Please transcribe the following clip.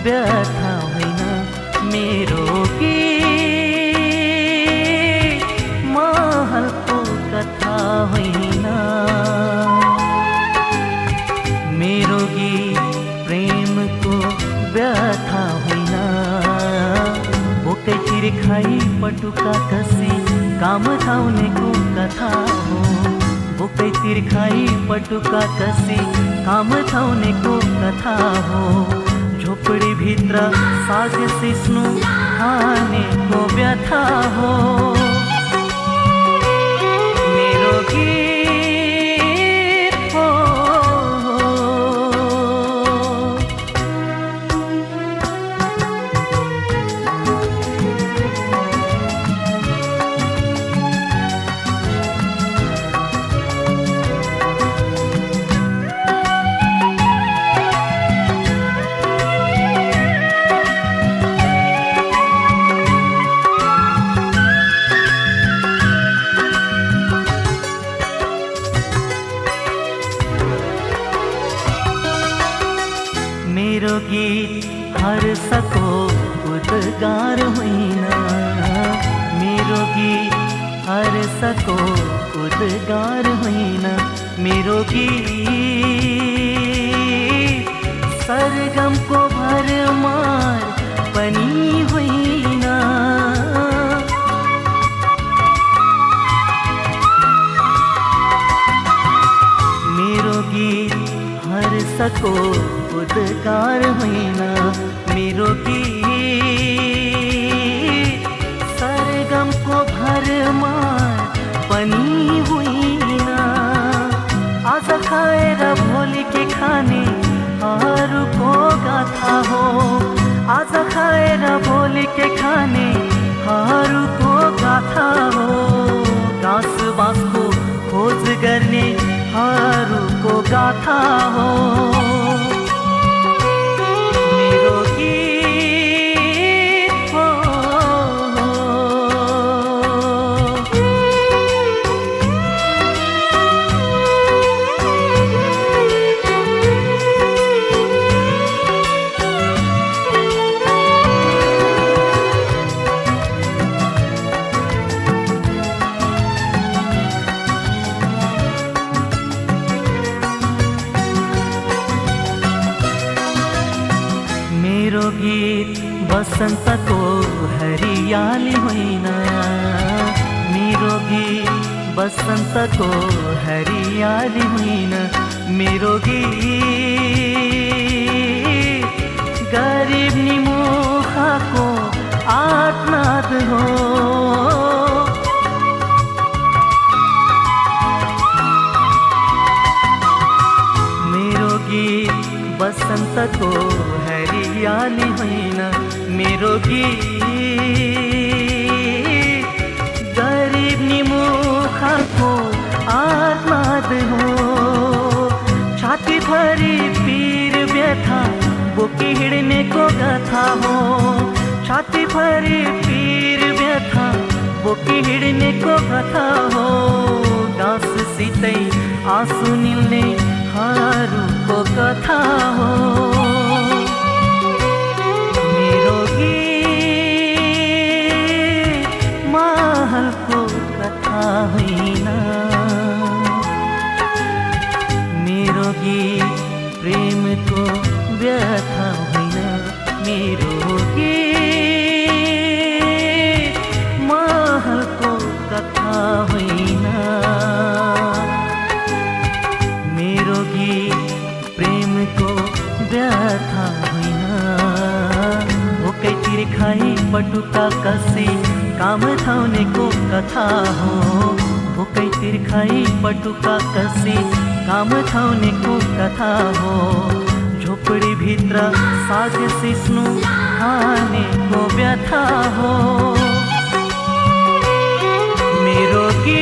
व्यथा होइन मेरो गीत महलको कथा होइन मेरो गीत प्रेमको व्यथा होइन बोकै तिर्खाई पटुका कसी काम धाउनेको कथा हो बोकै तिर्खाई पटुका कसी काम धाउनेको कथा हो झोपडी भित्र साग सिस्नु खानेको व्यथा हो मेरो गीत हो मेरो गीत हर्षको उद्गार होइन मेरो गीत हर्षको उद्गार होइन मेरो गीत सरगमको भरमार पनि होइन मेरो गीत हर्षको उद्गार होइन मेरो गीत सरगमको भरमार पनि होइन आज खाएर भोलि के खाने हरूको गाथा हो आज खाएर भोलि के खाने हरूको गाथा हो घाँस बाँसको खोज गर्ने हरूको गाथा हो मेरो गीत हो मेरो गीत बसन्तको हरियाली होइन मेरो गीत बसन्तको हरियाली होइन मेरो गीत गरिब निमुखाको आत्नाद हो मेरो गीत बसन्तको हरियाली होइन मेरो गीत गरिब निमुखाको आत्माद हो छाती भरी पीर व्यथा बोकी हिँड्नेको गाथा हो छाती भरी पीर व्यथा बोकी हिँड्नेको गाथा हो घाँस सितै आँसु निल्ने हरूको कथा हो मेरो गीत महलको कथा होइन मेरो गीत प्रेमको व्यथा होइन मेरो गीत महलको कथा होइन मेरो गीत प्रेमको व्यथा होइन भोकै तिर्खाई पटुका कसी काम धाउनेको कथा हो भोकै तिर्खाई पटुका कसी काम धाउनेको कथा हो झोपडी भित्र साग सिस्नु खानेको व्यथा हो मेरो गीत